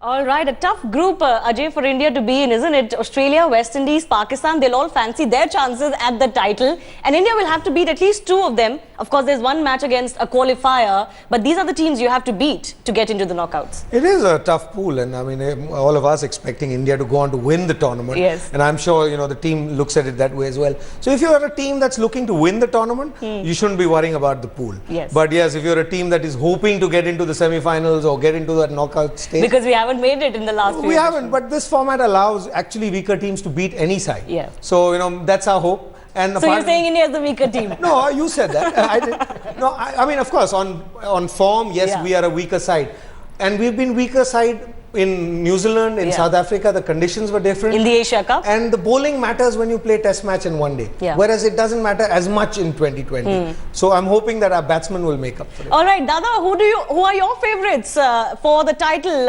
All right, a tough group, Ajay, for India to be in, isn't it? Australia, West Indies, Pakistan, they'll all fancy their chances at the title. And India will have to beat at least two of them. Of course, there's one match against a qualifier, but these are the teams you have to beat to get into the knockouts. It is a tough pool, and I mean, all of us expecting India to go on to win the tournament. Yes. And I'm sure, you know, the team looks at it that way as well. So if you're a team that's looking to win the tournament, you shouldn't be worrying about the pool. Yes. But yes, if you're a team that is hoping to get into the semi-finals or get into that knockout stage. Because we haven't made it in the last few We haven't, but this format allows actually weaker teams to beat any side. Yeah. So, you know, that's our hope. And so you're saying India is the weaker team? No, you said that. I did. No, I mean, of course, on form, yes, we are a weaker side. And we've been weaker side in New Zealand, in South Africa, the conditions were different. In the Asia Cup. And the bowling matters when you play test match in one day. Yeah. Whereas it doesn't matter as much in 2020. So I'm hoping that our batsmen will make up for it. All right, Dada, who are your favourites for the title?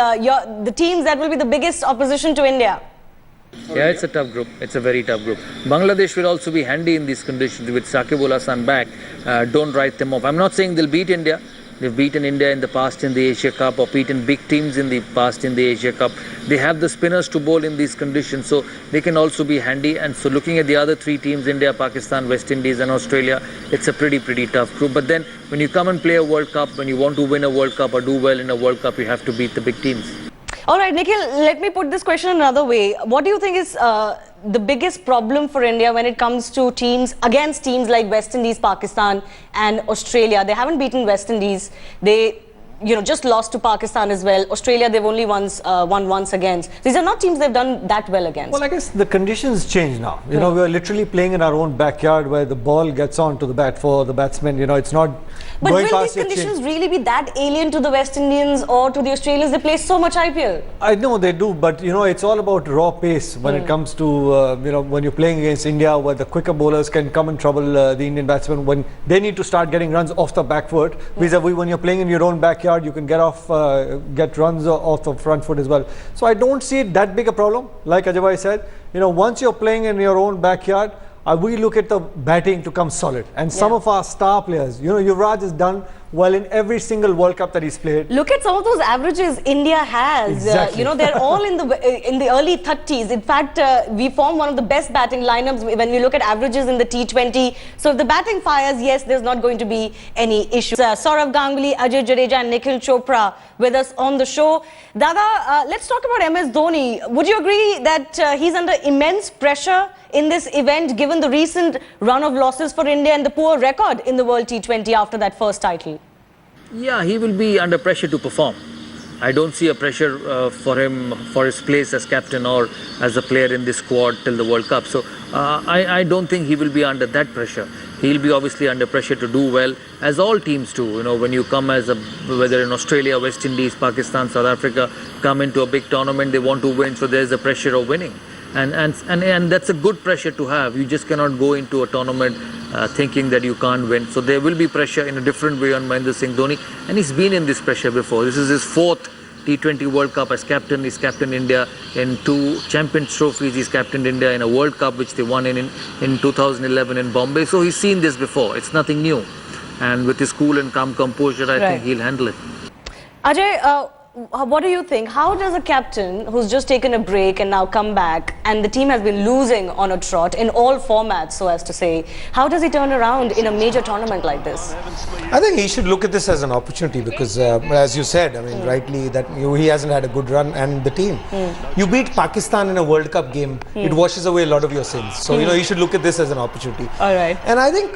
The teams that will be the biggest opposition to India? Yeah, it's a tough group. It's a very tough group. Bangladesh will also be handy in these conditions with Saqib ul Hasan back. Don't write them off. I'm not saying they'll beat India. They've beaten India in the past in the Asia Cup or beaten big teams in the past in the Asia Cup. They have the spinners to bowl in these conditions, so they can also be handy. And so looking at the other three teams, India, Pakistan, West Indies and Australia, it's a pretty tough group. But then when you come and play a World Cup, when you want to win a World Cup or do well in a World Cup, you have to beat the big teams. All right, Nikhil, let me put this question another way. What do you think is the biggest problem for India when it comes to teams, against teams like West Indies, Pakistan and Australia? They haven't beaten West Indies. They, you know, just lost to Pakistan as well. Australia, they've only won once against. These are not teams they've done that well against. Well, I guess the conditions change now. You know, we're literally playing in our own backyard where the ball gets on to the bat for the batsman. You know, it's not but going will past these conditions really be that alien to the West Indians or to the Australians? They play so much IPL. I know they do, but you know, it's all about raw pace when it comes to, you know, when you're playing against India, where the quicker bowlers can come and trouble the Indian batsmen when they need to start getting runs off the back foot. Vis-a-vis when you're playing in your own backyard, you can get runs off the front foot as well. So I don't see it that big a problem. Like Ajay said, you know, once you're playing in your own backyard, we look at the batting to come solid. And some of our star players, you know, Yuvraj has done well in every single World Cup that he's played. Look at some of those averages India has. Exactly. You know, they're all in the early 30s. In fact, we form one of the best batting lineups when we look at averages in the T20. So if the batting fires, yes, there's not going to be any issue. Saurav Ganguly, Ajay Jadeja and Nikhil Chopra with us on the show. Dada, let's talk about MS Dhoni. Would you agree that he's under immense pressure in this event, given the recent run of losses for India and the poor record in the World T20 after that first title? Yeah, he will be under pressure to perform. I don't see a pressure for him for his place as captain or as a player in this squad till the World Cup. So I don't think he will be under that pressure. He'll be obviously under pressure to do well, as all teams do. You know, when you come as whether in Australia, West Indies, Pakistan, South Africa, come into a big tournament, they want to win, so there's a pressure of winning. And that's a good pressure to have. You just cannot go into a tournament thinking that you can't win. So there will be pressure in a different way on Mahendra Singh Dhoni, and he's been in this pressure before. This is his fourth T20 World Cup as captain. He's captained India in 2 Champions trophies. He's captained India in a World Cup which they won in 2011 in Bombay. So he's seen this before. It's nothing new. And with his cool and calm composure, I think he'll handle it. Ajay, what do you think? How does a captain who's just taken a break and now come back, and the team has been losing on a trot in all formats, so as to say, how does he turn around in a major tournament like this? I think he should look at this as an opportunity because, as you said, I mean, rightly, that he hasn't had a good run, and the team. You beat Pakistan in a World Cup game, it washes away a lot of your sins. So, you know, he should look at this as an opportunity. All right. And I think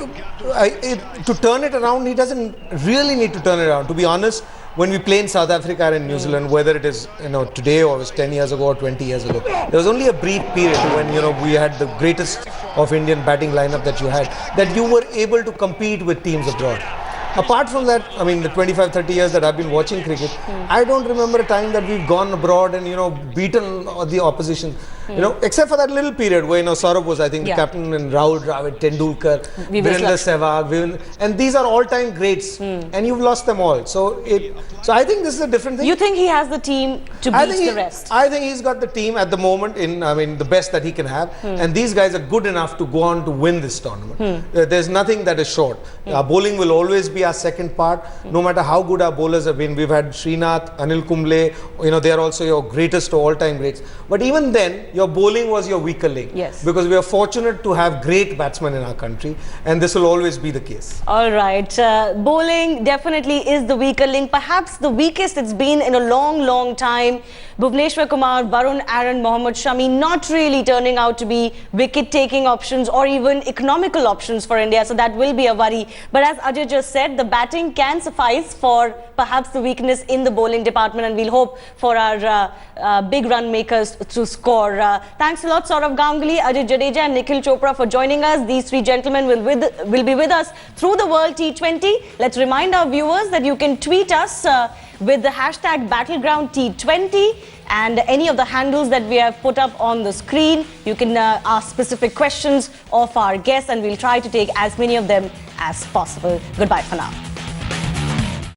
to turn it around, he doesn't really need to turn it around. To be honest, when we play in South Africa and New Zealand, whether it is, you know, today or it was 10 years ago or 20 years ago, there was only a brief period when, you know, we had the greatest of Indian batting lineup that you had, that you were able to compete with teams abroad. Apart from that, I mean, the 25-30 years that I've been watching cricket, I don't remember a time that we've gone abroad and, you know, beaten the opposition. You know, except for that little period where, you know, Saurabh was, I think, the captain, and Rahul Dravid, Tendulkar, Virendra Sehwag, and these are all-time greats, and you've lost them all. So I think this is a different thing. You think he has the team to beat the rest? I think he's got the team at the moment the best that he can have, and these guys are good enough to go on to win this tournament. There's nothing that is short. Our bowling will always be our second part, no matter how good our bowlers have been. We've had Srinath, Anil Kumble, you know, they're also your greatest of all-time greats. But even then, your bowling was your weaker link. Yes. Because we are fortunate to have great batsmen in our country, and this will always be the case. All right. Bowling definitely is the weaker link. Perhaps the weakest it's been in a long, long time. Bhuvneshwar Kumar, Varun Aaron, Mohammad Shami not really turning out to be wicket-taking options or even economical options for India. So that will be a worry. But as Ajay just said, the batting can suffice for perhaps the weakness in the bowling department, and we'll hope for our big run makers to score. Thanks a lot, Saurav Ganguly, Ajay Jadeja and Nikhil Chopra for joining us. These three gentlemen will be with us through the World T20. Let's remind our viewers that you can tweet us with the hashtag #BattlegroundT20 and any of the handles that we have put up on the screen. You can ask specific questions of our guests, and we'll try to take as many of them as possible. Goodbye for now.